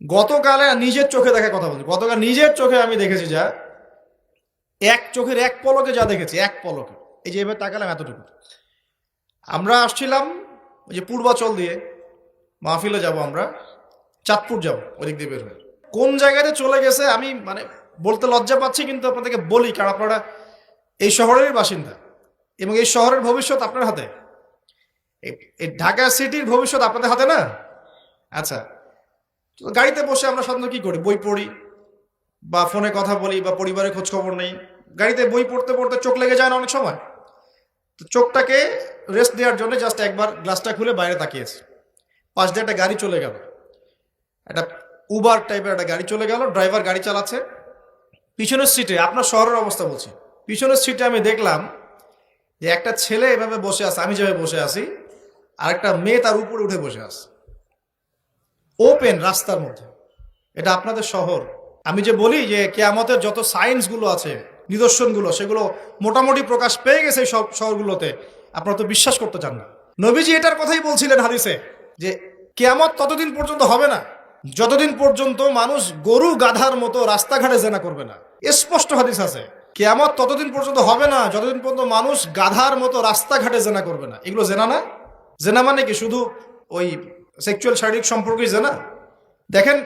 গতকালে নিজের চোখে দেখা কথা বলছি, গতকাল নিজের চোখে আমি দেখেছি যা, এক চোখের এক পলকে যা দেখেছি, এক পলকে, এই যে এবার তাকালাম এতটুকু। আমরা আসছিলাম ওই যে পূর্বাচল দিয়ে মাহফিলে যাব, আমরা চাঁদপুর যাব, ওদিক দিয়ে বের হয়ে কোন জায়গাতে চলে গেছে আমি মানে বলতে লজ্জা পাচ্ছি, কিন্তু আপনাদেরকে বলি কারণ আপনারা এই শহরের বাসিন্দা এবং এই শহরের ভবিষ্যৎ আপনার হাতে, এই ঢাকা সিটির ভবিষ্যৎ আপনাদের হাতে না। আচ্ছা, তো গাড়িতে বসে আমরা সাধারণত কি করি, বই পড়ি বা ফোনে কথা বলি বা পরিবারের খোঁজ খবর নেই। গাড়িতে বই পড়তে পড়তে চোখ লেগে যায় না অনেক সময়, তো চোখটাকে রেস্ট দেওয়ার জন্য জাস্ট একবার গ্লাসটা খুলে বাইরে তাকিয়েছি। পাশ দিয়ে একটা গাড়ি চলে গেল, একটা উবার টাইপের একটা গাড়ি চলে গেল, ড্রাইভার গাড়ি চালাচ্ছে। পিছনের সিটে, আপনার শহরের অবস্থা বলছি, পিছনের সিটে আমি দেখলাম যে একটা ছেলে এভাবে বসে আছে, আমি যেভাবে বসে আছি, আর একটা মেয়ে তার উপরে উঠে বসে আছে ওপেন রাস্তার মধ্যে। এটা আপনাদের শহর। আমি যে বলি যে কিয়ামতের যত সায়েন্সগুলো আছে, নিদর্শনগুলো, সেগুলো মোটামুটি প্রকাশ পেয়ে গেছে এই সব শহরগুলোতে, আপনারা তো বিশ্বাস করতে চান না। নবীজি এটার কথাই বলছিলেন হাদিসে যে কিয়ামত ততদিন পর্যন্ত হবে না যতদিন পর্যন্ত মানুষ গরু গাধার মতো রাস্তাঘাটে জেনা করবে না। স্পষ্ট হাদিস আছে, কিয়ামত ততদিন পর্যন্ত হবে না যতদিন পর্যন্ত মানুষ গাধার মতো রাস্তাঘাটে জেনা করবে না। এগুলো জেনা না? জেনা মানে কি শুধু ওই সেক্সুয়াল শারীরিক সম্পর্কই জেনা? দেখেন,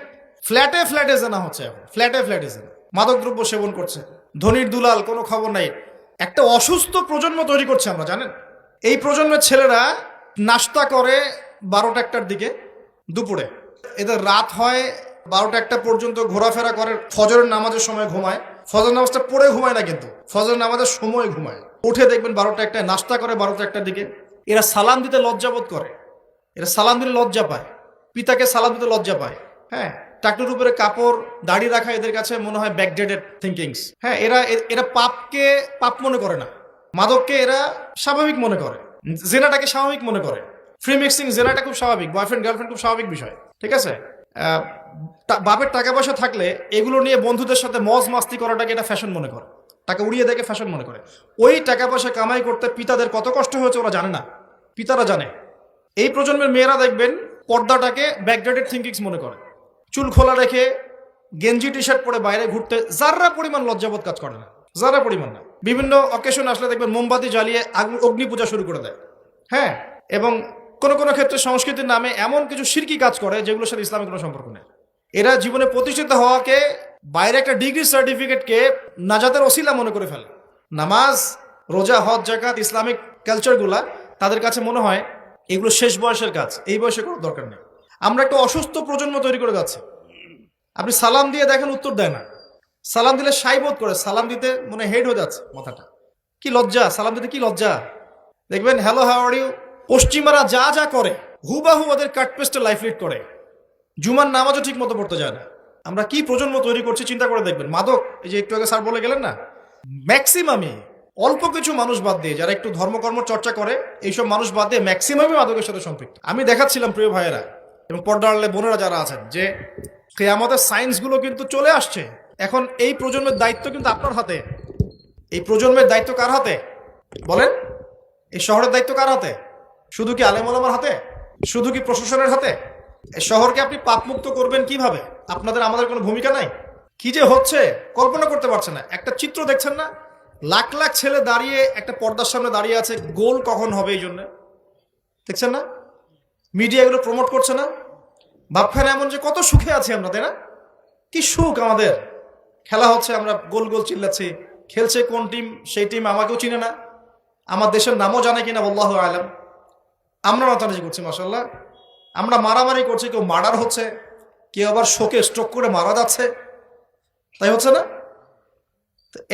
ফ্ল্যাটে ফ্ল্যাটে জেনা হচ্ছে এখন, ফ্ল্যাটে ফ্ল্যাটে জেনা, মাদকদ্রব্য সেবন করছে, ধনির দুলাল, কোনো খবর নাই। একটা অসুস্থ প্রজন্ম তৈরি করছে আমরা, জানেন? এই প্রজন্মের ছেলেরা নাস্তা করে 12টা-1টার দিকে, দুপুরে এদের রাত হয় 12টা-1টা পর্যন্ত, ঘোরাফেরা করে, ফজরের নামাজের সময় ঘুমায়। ফজর নামাজটা পড়ে ঘুমায় না, কিন্তু ফজর নামাজের সময় ঘুমায়। উঠে দেখবেন 12টা-1টায় নাস্তা করে, 12টা-1টার দিকে। এরা সালাম দিতে লজ্জাবোধ করে, এরা সালাম দিলে লজ্জা পায়, পিতাকে সালাম দিতে লজ্জা পায়। হ্যাঁ, টাকটুর উপরে কাপড়, দাড়ি রাখা এদের কাছে মনে হয় ব্যাকডেটেড থিঙ্কিংস। হ্যাঁ, এরা এরা পাপকে পাপ মনে করে না, মাদককে এরা স্বাভাবিক মনে করে, জেনাটাকে স্বাভাবিক মনে করে। ফ্রি মিক্সিং, জেনাটা খুব স্বাভাবিক, বয়ফ্রেন্ড গার্লফ্রেন্ড খুব স্বাভাবিক বিষয়, ঠিক আছে? বাপের টাকা পয়সা থাকলে এগুলো নিয়ে বন্ধুদের সাথে মজ মাস্তি করাটাকে এটা ফ্যাশন মনে করে, টাকা উড়িয়ে দেখে ফ্যাশন মনে করে। ওই টাকা পয়সা কামাই করতে পিতাদের কত কষ্ট হয়েছে ওরা জানে না, পিতারা জানে। এই প্রজন্মের মেয়েরা দেখবেন পর্দাটাকে ব্যাকডেটেড থিঙ্কিংস মনে করে, চুল খোলা রেখে গেঞ্জি টি শার্ট পরে বাইরে ঘুরতে যারা পরিমাণ লজ্জাবোধ কাজ করে না, যারা পরিমাণ না। বিভিন্ন অকেশন আসলে দেখবেন মোমবাতি জ্বালিয়ে অগ্নি পূজা শুরু করে দেয়। হ্যাঁ, এবং কোনো কোনো ক্ষেত্রে সংস্কৃতির নামে এমন কিছু শিরকি কাজ করে যেগুলোর সাথে ইসলামের কোনো সম্পর্ক নেই। এরা জীবনে প্রতিষ্ঠিত হওয়াকে, বাইরে একটা ডিগ্রি সার্টিফিকেটকে নাজাতের ওসিলা মনে করে ফেলে। নামাজ, রোজা, হজ, জাকাত, ইসলামিক কালচারগুলা তাদের কাছে মনে হয় এগুলো শেষ বয়সের কাজ, এই বয়সে করার দরকার নেই। আমরা একটা অসুস্থ প্রজন্ম তৈরি করে যাচ্ছি। আপনি সালাম দিয়ে দেখেন উত্তর দেয় না, সালাম দিলে সাই বোধ করে, সালাম দিতে মনে হেড হয়ে যাচ্ছে মাথাটা। কি লজ্জা, সালাম দিতে কি লজ্জা। দেখবেন হ্যালো হাউ আর ইউ, পশ্চিমারা যা যা করে হুবাহু ওদের কাটপেস্টে লাইফ লিড করে, জুমার নামাজও ঠিক মতো পড়তে যায় না। আমরা কি প্রজন্ম তৈরি করছি চিন্তা করে দেখবেন। মাদক, এই যে একটু আগে স্যার বলে গেলেন না, ম্যাক্সিমামই, অল্প কিছু মানুষ বাদ দিয়ে যারা একটু ধর্মকর্ম চর্চা করে, এইসব মানুষ বাদ দিয়ে ম্যাক্সিমামই মাদকের সাথে সম্পৃক্ত। আমি দেখাচ্ছিলাম প্রিয় ভাইয়েরা এবং পর্দার আড়ালে বোনেরা যারা আছেন যে কিয়ামতের সায়েন্সগুলো কিন্তু চলে আসছে। এখন এই প্রজন্মের দায়িত্ব কিন্তু আপনার হাতে। এই প্রজন্মের দায়িত্ব কার হাতে বলেন? এই শহরের দায়িত্ব কার হাতে? শুধু কি আলেম ওলামার হাতে? শুধু কি প্রশাসনের হাতে? এই শহরকে আপনি পাপমুক্ত করবেন কিভাবে? আপনাদের আমাদের কোনো ভূমিকা নাই? কি যে হচ্ছে কল্পনা করতে পারছে না। একটা চিত্র দেখছেন না, লাখ লাখ ছেলে দাঁড়িয়ে একটা পর্দার সামনে দাঁড়িয়ে আছে, গোল কখন হবে এই জন্য, দেখছেন না? মিডিয়া এগুলো প্রমোট করছে না? ভাবখানে এমন যে কত সুখে আছি আমরা, তাই না? কি সুখ আমাদের, খেলা হচ্ছে, আমরা গোল গোল চিল্লাচ্ছি, খেলছে কোন টিম, সেই টিম আমাকেও চিনে না, আমার দেশের নামও জানে কিনা আল্লাহু আলাম। আমরা নাচানাচি করছি মাশাআল্লাহ, আমরা মারামারি করছি, কেউ মার্ডার হচ্ছে, কেউ আবার শোকে স্ট্রোক করে মারা যাচ্ছে, তাই হচ্ছে না?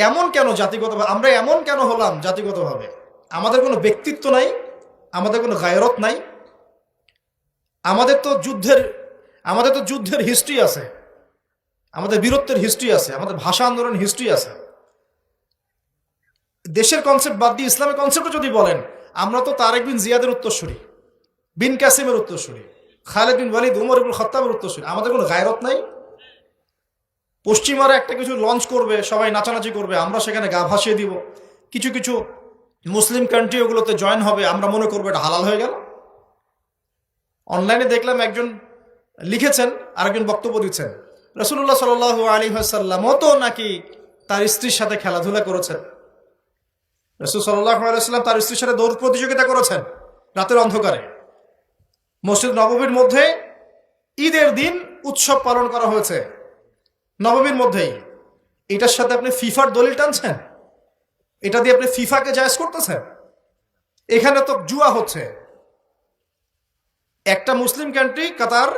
এমন কেন জাতিগতভাবে আমরা এমন কেন হলাম জাতিগতভাবে? আমাদের কোনো ব্যক্তিত্ব নাই, আমাদের কোনো গায়রত নাই। আমাদের তো যুদ্ধের হিস্ট্রি আছে, আমাদের বীরত্বের হিস্ট্রি আছে, আমাদের ভাষা আন্দোলন হিস্ট্রি আছে। দেশের কনসেপ্ট বাদ দিয়ে ইসলামের কনসেপ্টও যদি বলেন, আমরা তো তারেক বিন জিয়াদের উত্তরসূরি, বিন কাসিমের উত্তরসূরি, খালেদ বিন ওয়ালিদ, উমর ইবনুল খাত্তাবের উত্তরসূরি। আমাদের কোনো গায়রত নাই। পশ্চিমারা একটা কিছু লঞ্চ করবে, সবাই নাচানাচি করবে, আমরা সেখানে গা ভাসিয়ে দিব। কিছু কিছু মুসলিম কান্ট্রি ওগুলোতে জয়েন হবে, আমরা মনে করবো এটা হালাল হয়ে গেল। অনলাইনে দেখলাম একজন লিখেছেন, আরেকজন বক্তব্য দিচ্ছেন, রাসূলুল্লাহ সাল্লাল্লাহু আলাইহি ওয়াসাল্লামও তো নাকি তার স্ত্রীর সাথে খেলাধুলা করেছেন। রাসূল সাল্লাল্লাহু আলাইহি ওয়াসাল্লাম তার স্ত্রীর সাথে দৌড় প্রতিযোগিতা করেছেন রাতের অন্ধকারে। মসজিদ নববীর মধ্যে ঈদের দিন উৎসব পালন করা হয়েছে নববীর মধ্যেই। এটার সাথে আপনি ফিফার দলিল টানছেন, এটা দিয়ে আপনি ফিফাকে জায়েজ করতেছেন। এখানে তো জুয়া হচ্ছে। একটা মুসলিম কান্ট্রি কাতার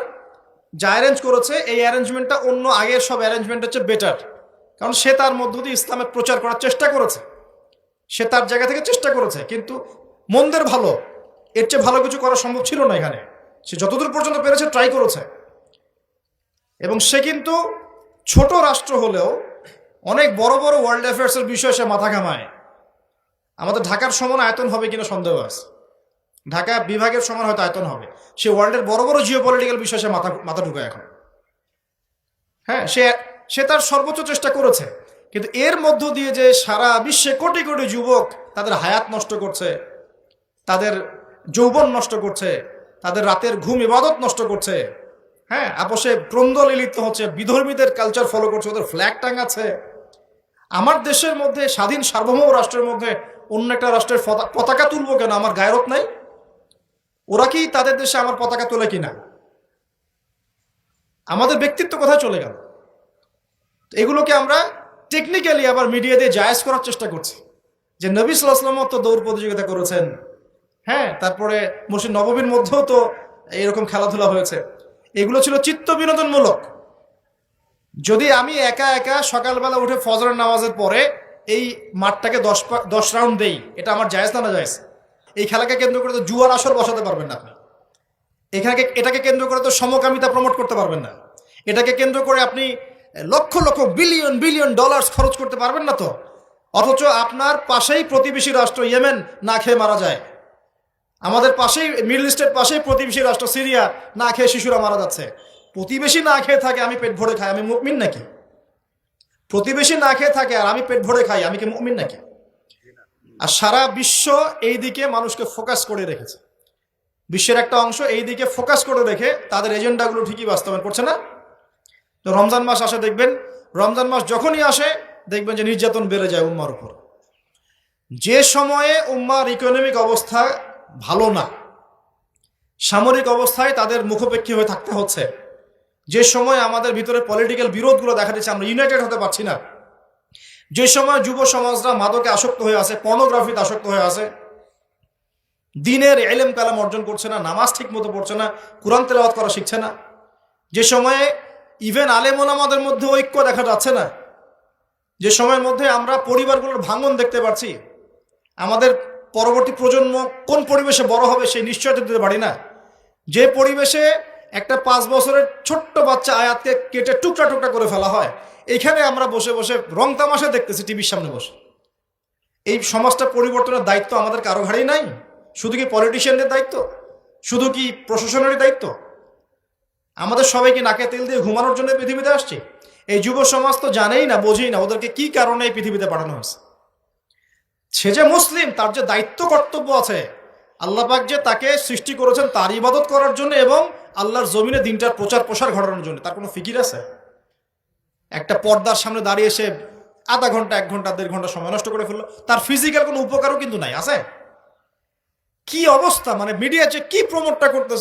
যা অ্যারেঞ্জ করেছে, এই অ্যারেঞ্জমেন্টটা অন্য আগের সব অ্যারেঞ্জমেন্ট হচ্ছে বেটার, কারণ সে তার মধ্য দিয়ে ইসলামের প্রচার করার চেষ্টা করেছে, সে তার জায়গা থেকে চেষ্টা করেছে, কিন্তু মন্দের ভালো, এর চেয়ে ভালো কিছু করা সম্ভব ছিল না। এখানে সে যতদূর পর্যন্ত পেরেছে ট্রাই করেছে, এবং সে কিন্তু ছোট রাষ্ট্র হলেও অনেক বড় বড় ওয়ার্ল্ড অ্যাফেয়ার্সের বিষয়ে সে মাথা ঘামায়। আমাদের ঢাকার সমান আয়তন হবে কিনা সন্দেহ আছে, ঢাকা বিভাগের সমান হয়তো আয়তন হবে। সে ওয়ার্ল্ডের বড় বড় জিও পলিটিক্যাল বিষয়ে সে মাথা ঢুকায় এখন। হ্যাঁ, সে তার সর্বোচ্চ চেষ্টা করেছে, কিন্তু এর মধ্য দিয়ে যে সারা বিশ্বে কোটি কোটি যুবক তাদের হায়াত নষ্ট করছে, তাদের যৌবন নষ্ট করছে, তাদের রাতের ঘুম ইবাদত নষ্ট করছে, হ্যাঁ, আপোষে ক্রন্দলে লিপ্ত হচ্ছে, বিধর্মীদের কালচার ফলো করছে, ওদের ফ্ল্যাগ টাঙাচ্ছে। আমার দেশের মধ্যে, স্বাধীন সার্বভৌম রাষ্ট্রের মধ্যে অন্য একটা রাষ্ট্রের পতাকা তুলবো কেন? আমার গায়রত নাই? ওরা কি তাদের দেশে আমার পতাকা তোলে কিনা? আমাদের ব্যক্তিত্ব কোথায় চলে গেল? এগুলোকে আমরা টেকনিক্যালি আবার মিডিয়া দিয়ে জায়েজ করার চেষ্টা করছি, যে নবী সাল্লাল্লাহু আলাইহি ওয়াসাল্লাম তো দৌড় প্রতিযোগিতা করেছেন, হ্যাঁ, তারপরে মসজিদ নববীর মধ্যেও তো এরকম খেলাধুলা হয়েছে। এগুলো ছিল চিত্ত বিনোদনমূলক। যদি আমি একা একা সকালবেলা উঠে ফজরের নামাজের পরে এই মাঠটাকে 10 রাউন্ড দেই, এটা আমার জায়েজ না? না জায়েজ। এই খেলাকে কেন্দ্র করে তো জুয়ার আসর বসাতে পারবেন না আপনি। এটাকে কেন্দ্র করে তো সমকামিতা প্রমোট করতে পারবেন না। এটাকে কেন্দ্র করে আপনি lakh lakh billion billion dollar খরচ করতে পারবেন না তো। অথচ আপনার পাশেই প্রতিবেশী রাষ্ট্র ইয়েমেন না খেয়ে মারা যায়। আমাদের পাশেই মিডল ইস্টের পাশেই প্রতিবেশী রাষ্ট্র সিরিয়া না খেয়ে শিশুরা মারা যাচ্ছে। প্রতিবেশী না খেয়ে থাকে, আমি পেট ভরে খাই, আমি মুমিন নাকি? প্রতিবেশী না খেয়ে থাকে আর আমি পেট ভরে খাই, আমি কি মুমিন নাকি? আর সারা বিশ্ব এই দিকে মানুষকে ফোকাস করে রেখেছে। বিশ্বের একটা অংশ এই দিকে ফোকাস করে রেখে তাদের এজেন্ডাগুলো ঠিকই বাস্তবায়ন করছে না? তো রমজান মাস আসে, দেখবেন রমজান মাস যখনই আসে দেখবেন যে নির্যাতন বেড়ে যায় উম্মার উপর। যে সময়ে উম্মার ইকোনমিক অবস্থা ভালো না, সামরিক অবস্থায় তাদের মুখোপেক্ষী হয়ে থাকতে হচ্ছে, যে সময় আমাদের ভিতরে পলিটিক্যাল বিরোধগুলো দেখা দিচ্ছে, আমরা ইউনাইটেড হতে পারছি না, যে সময় যুব সমাজরা মাদকে আসক্ত হয়ে আছে, পর্নোগ্রাফিতে আসক্ত হয়ে আছে, দিনের ইলম কালাম অর্জন করছে না, নামাজ ঠিক মতো পড়ছে না, কুরআন তেলাওয়াত করা শিখছে না, যে সময়ে ইভেন আলেম ওলামাদের মধ্যে ঐক্য দেখা যাচ্ছে না, যে সময়ের মধ্যে আমরা পরিবারগুলোর ভাঙন দেখতে পাচ্ছি, আমাদের পরবর্তী প্রজন্ম কোন পরিবেশে বড় হবে সেই নিশ্চয়তা দিতে পারি না, যে পরিবেশে একটা 5 বছরের ছোট্ট বাচ্চা আয়াতকে কেটে টুকরা টুকরা করে ফেলা হয়, এইখানে আমরা বসে বসে রং তামাশা দেখতেছি টিভির সামনে বসে। এই সমাজটা পরিবর্তনের দায়িত্ব আমাদের কারো ঘাড়েই নাই? শুধু কি পলিটিশিয়ানদের দায়িত্ব? শুধু কি প্রশাসনেরই দায়িত্ব? আমাদের সবাইকে নাকে তেল দিয়ে ঘুমানোর জন্য পৃথিবীতে আসছে? এই যুব সমাজ তো জানেই না, বোঝেই না ওদেরকে কি কারণে এই পৃথিবীতে পাঠানো হয়েছে। সে যে মুসলিম, তার যে দায়িত্ব কর্তব্য আছে, আল্লাহ পাক যে তাকে সৃষ্টি করেছেন তার ইবাদত করার জন্য এবং আল্লাহর জমিনে দিনটার প্রচার প্রসার ঘটানোর জন্য, তার কোনো ফিকির আছে? একটা পর্দার সামনে দাঁড়িয়ে সে আধা ঘন্টা, 1 ঘন্টা, 1.5 ঘন্টা সময় নষ্ট করে ফেললো, তার ফিজিক্যাল কোনো উপকারও কিন্তু নাই। আছে কি অবস্থা? মানে মিডিয়া যে কি প্রমোটটা করতেছে।